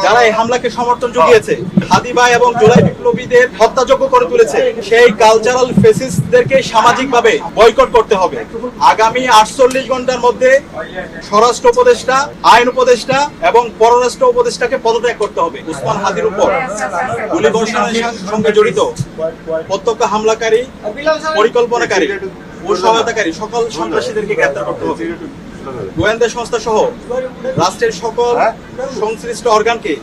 যারা এই হামলাকে সমর্থন জুগিয়েছে, হাদি ভাই এবং জুলাই বিপ্লবীদের হত্যাযোগ্য করে তুলেছে, সেই কালচারাল ফেসিস্টদেরকে সামাজিকভাবে বয়কট করতে হবে। আগামী 48 ঘন্টার মধ্যে স্বরাষ্ট্র উপদেষ্টা, আইন উপদেষ্টা এবং পররাষ্ট্র উপদেষ্টাকে পদত্যাগ করতে হবে। উসমান হাদির উপর গুলিবর্ষণের সঙ্গে জড়িত প্রত্যক্ষ হামলাকারী, পরিকল্পনাকারী ও সহায়তাকারী সকল সন্ত্রাসীদেরকে গ্রেফতার করতে হবে। গোয়েন্দা সংস্থা সহ রাষ্ট্রের সকল সংশ্লিষ্ট অর্গানকে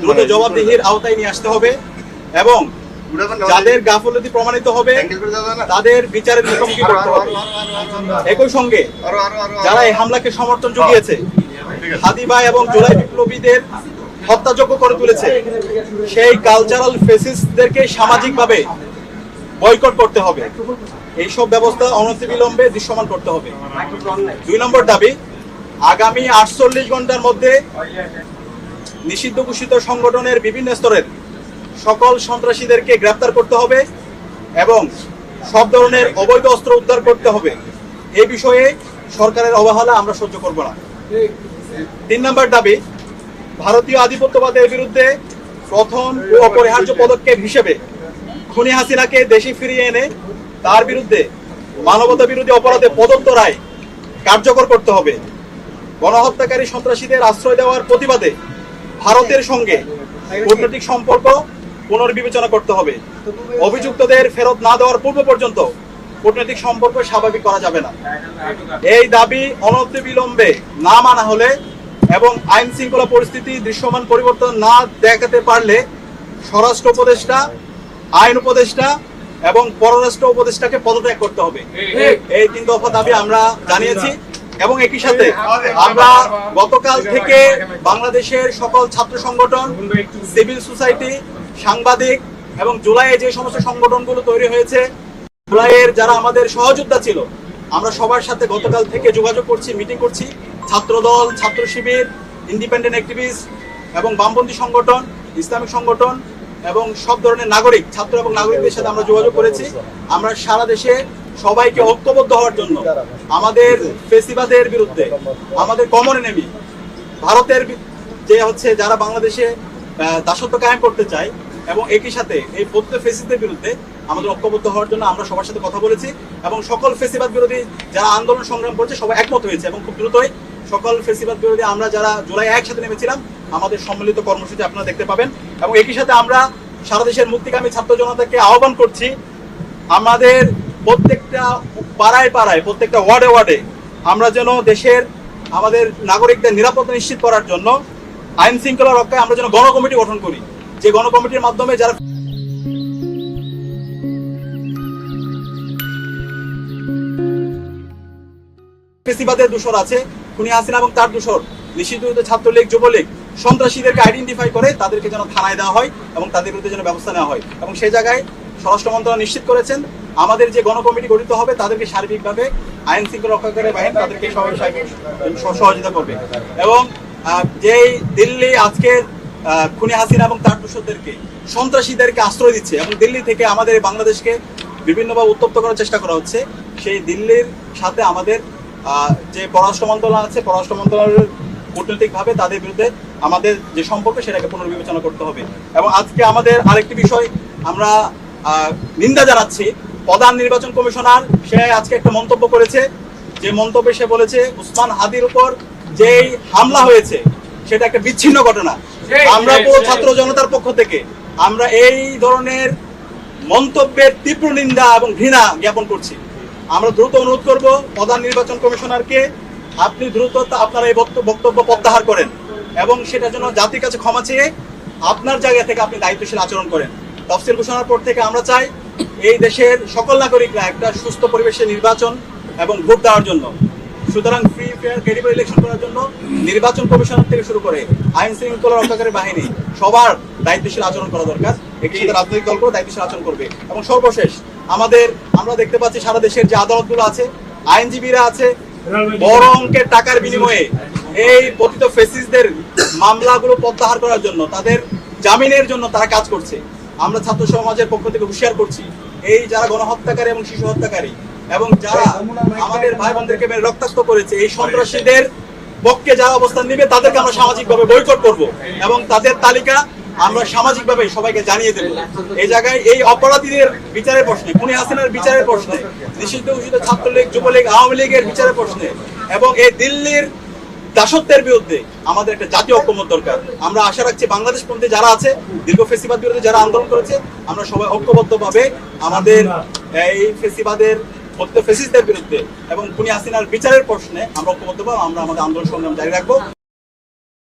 দ্রুত জবাবদিহির আওতায় নিয়ে আসতে হবে এবং যাদের গাফলতি প্রমাণিত হবে তাদের বিচারের মুখোমুখি করতে হবে। একই সঙ্গে যারা এই হামলাকে সমর্থন জুগিয়েছে, হাদি ভাই এবং জুলাই বিপ্লবীদের হত্যাযোগ্য করে তুলেছে, সেই কালচারাল ফেসিস্টদেরকে সামাজিকভাবে বয়কট করতে হবে। এইসব ব্যবস্থা অনতিবিলম্বে দৃশ্যমান করতে হবে। 2 নম্বর দাবি, আগামী 48 ঘন্টার মধ্যে নিষিদ্ধ ঘোষিত সংগঠনের বিভিন্ন স্তরের সকল সন্ত্রাসীদেরকে গ্রেফতার করতে হবে এবং সব ধরনের অবৈধ অস্ত্র উদ্ধার করতে হবে। এই বিষয়ে সরকারের অবহেলা আমরা সহ্য করব না। 3 নম্বর দাবি, ভারতীয় আধিপত্যবাদের বিরুদ্ধে প্রথম ও অপরিহার্য পদক্ষেপ হিসেবে খুনি হাসিনাকে দেশে ফিরিয়ে এনে তার বিরুদ্ধে মানবতা বিরোধী অপরাধে প্রদত্ত রায় কার্যকর করতে হবে। গণহত্যাকারী সন্ত্রাসীদের আশ্রয় দেওয়ার প্রতিবাদে ভারতের সঙ্গে কূটনৈতিক সম্পর্ক পুনর্বিবেচনা করতে হবে। অভিযুক্তদের ফেরত না দেওয়ার পূর্ব পর্যন্ত কূটনৈতিক সম্পর্ক স্বাভাবিক করা যাবে না। এই দাবি অনতিবিলম্বে না মানা হলে এবং আইন শৃঙ্খলা পরিস্থিতি দৃশ্যমান পরিবর্তন না দেখাতে পারলে স্বরাষ্ট্র উপদেষ্টা, আইন উপদেষ্টা এবং পররাষ্ট্র উপদেষ্টাকে পদত্যাগ করতে হবে। এই 3 দফা দাবি আমরা জানিয়েছি এবং একই সাথে আমরা গতকাল থেকে বাংলাদেশের সকল ছাত্র সংগঠন, সিভিল সোসাইটি, সাংবাদিক এবং জুলাইয়ে যে সমস্ত সংগঠনগুলো তৈরি হয়েছে, জুলাইয়ের যারা আমাদের সহযোদ্ধা ছিল, আমরা সবার সাথে গতকাল থেকে যোগাযোগ করছি, মিটিং করছি। ছাত্রদল, ছাত্র শিবির, ইন্ডিপেন্ডেন্ট অ্যাক্টিভিস্ট এবং বামপন্থী সংগঠন, ইসলামিক সংগঠন এবং সব ধরনের নাগরিক, ছাত্র এবং নাগরিকদের সাথে আমরা যোগাযোগ করেছি। আমরা সারা দেশে সবাইকে ঐক্যবদ্ধ হওয়ার জন্য আমাদের ফেসিবাদের বিরুদ্ধে, আমাদের কমন এনিমি ভারতের যে হচ্ছে যারা বাংলাদেশে দাসত্ব কায়েম করতে চায় এবং একই সাথে এই প্রত্যেক ফেসিদের বিরুদ্ধে আমাদের ঐক্যবদ্ধ হওয়ার জন্য আমরা সবার সাথে কথা বলেছি এবং সকল ফেসিবাদ বিরোধী যারা আন্দোলন সংগ্রাম করছে সবাই একমত হয়েছে এবং খুব দ্রুতই সকল ফেসিবাদ বিরোধী আমরা যারা জুলাই একসাথে নেমেছিলাম আমাদের সম্মিলিত কর্মসূচি আপনারা দেখতে পাবেন। এবং একই সাথে আমরা সারা দেশের মুক্তিকামী ছাত্র জনতাকে আহ্বান করছি, আমাদের প্রত্যেকটা পাড়ায় পাড়ায়, প্রত্যেকটা ওয়ার্ডে ওয়ার্ডে আমরা যেন দেশের আমাদের নাগরিকদের নিরাপত্তা নিশ্চিত করার জন্য আইন শৃঙ্খলা রক্ষায় আমরা যেন গণকমিটি গঠন করি, যে গণকমিটির মাধ্যমে যারা ফেসিবাদের দূষর আছে, খুনি হাসিনা এবং তার দূষর নিষিদ্ধ ছাত্রলীগ, যুবলীগ, সন্ত্রাসীদেরকে আইডেন্টিফাই করে তাদেরকে যেন থানায় দেওয়া হয় এবং তাদের বিরুদ্ধে যেন ব্যবস্থা নেওয়া হয়। এবং সেই জায়গায় স্বরাষ্ট্র মন্ত্রণালয় নিশ্চিত করেছেন আমাদের যে গণকমিটি গঠিত হবে তাদেরকে সার্বিকভাবে আইন শৃঙ্খলা রক্ষাকারী বাহিনী তাদেরকে সহযোগিতা করবে। এবং যেই দিল্লি আজকে খুনি হাসিনা এবং তার দূষরদেরকে, সন্ত্রাসীদেরকে আশ্রয় দিচ্ছে এবং দিল্লি থেকে আমাদের বাংলাদেশকে বিভিন্নভাবে উত্তপ্ত করার চেষ্টা করা হচ্ছে, সেই দিল্লির সাথে আমাদের যে পররাষ্ট্র মন্ত্রণালয় আছে, পররাষ্ট্র মন্ত্রণালয়ের কূটনৈতিকভাবে তাদের বিরুদ্ধে আমাদের যে সম্পর্ক সেটাকে পুনর্বিবেচনা করতে হবে। এবং আজকে আমাদের আরেকটি বিষয় আমরা নিন্দা জানাচ্ছি, প্রধান নির্বাচন কমিশনার সে আজকে একটা মন্তব্য করেছে, যে মন্তব্যে সে বলেছে উসমান হাদির উপর যেই হামলা হয়েছে সেটা একটা বিচ্ছিন্ন ঘটনা। আমরা পুরো ছাত্র জনতার পক্ষ থেকে আমরা এই ধরনের মন্তব্যের তীব্র নিন্দা এবং ঘৃণা জ্ঞাপন করছি। আমরা দ্রুত অনুরোধ করব প্রধান নির্বাচন কমিশনারকে, আপনি দ্রুত আপনার এই বক্তব্য প্রত্যাহার করেন এবং সেটার জন্য জাতির কাছে ক্ষমা চেয়ে আপনার জায়গা থেকে আপনি দায়িত্বশীল আচরণ করেন। তফসিল ঘোষণার পর থেকে আমরা চাই এই দেশের সকল নাগরিকরা একটা সুস্থ পরিবেশে নির্বাচন এবং ভোট দেওয়ার জন্য, সুতরাং ফ্রি ফেয়ার ক্রেডিবল ইলেকশন করার জন্য নির্বাচন কমিশনার থেকে শুরু করে আইন শৃঙ্খলা রক্ষাকারী বাহিনী সবার দায়িত্বশীল আচরণ করা দরকার। একই সাথে রাজনৈতিক দলগুলো দায়িত্বশীল আচরণ করবে। এবং সর্বশেষ আমরা দেখতে পাচ্ছি সারা দেশের যে আদালতগুলো আছে, আইনজীবীরা আছে, বড় অঙ্কের টাকার বিনিময়ে এই পতিত ফেসিস্টদের মামলাগুলো প্রত্যাহার করার জন্য, তাদের জামিনের জন্য তারা কাজ করছে। আমরা ছাত্র সমাজের পক্ষ থেকে হুঁশিয়ার করছি, এই যারা গণহত্যাকারী এবং শিশু হত্যাকারী এবং যারা আমাদের ভাই বোনদেরকে রক্তাক্ত করেছে, এই সন্ত্রাসীদের পক্ষে যারা অবস্থান নিবে তাদেরকে আমরা সামাজিকভাবে বয়কট করব এবং তাদের তালিকা আমরা সামাজিকভাবে সবাইকে জানিয়ে দেব। এই জায়গায় এই অপরাধীদের বিচারের প্রশ্নে, খুনি হাসিনার বিচারের প্রশ্নে, নিষিদ্ধ ঘোষিত ছাত্রলীগ, যুবলীগ, আওয়ামী লীগের বিচারের প্রশ্নে এবং এই দিল্লির দাসত্বের বিরুদ্ধে আমাদের একটা জাতীয় ঐক্যমত দরকার। আমরা আশা রাখছি বাংলাদেশপন্থী যারা আছে, দীর্ঘ ফেসিবাদ বিরুদ্ধে যারা আন্দোলন করেছে, আমরা সবাই ঐক্যবদ্ধভাবে আমাদের এই ফেসিবাদের ফেসিস্টদের বিরুদ্ধে এবং খুনি হাসিনার বিচারের প্রশ্নে আমরা ঐক্যবদ্ধভাবে আমরা আমাদের আন্দোলন সংগ্রাম জারি রাখবো।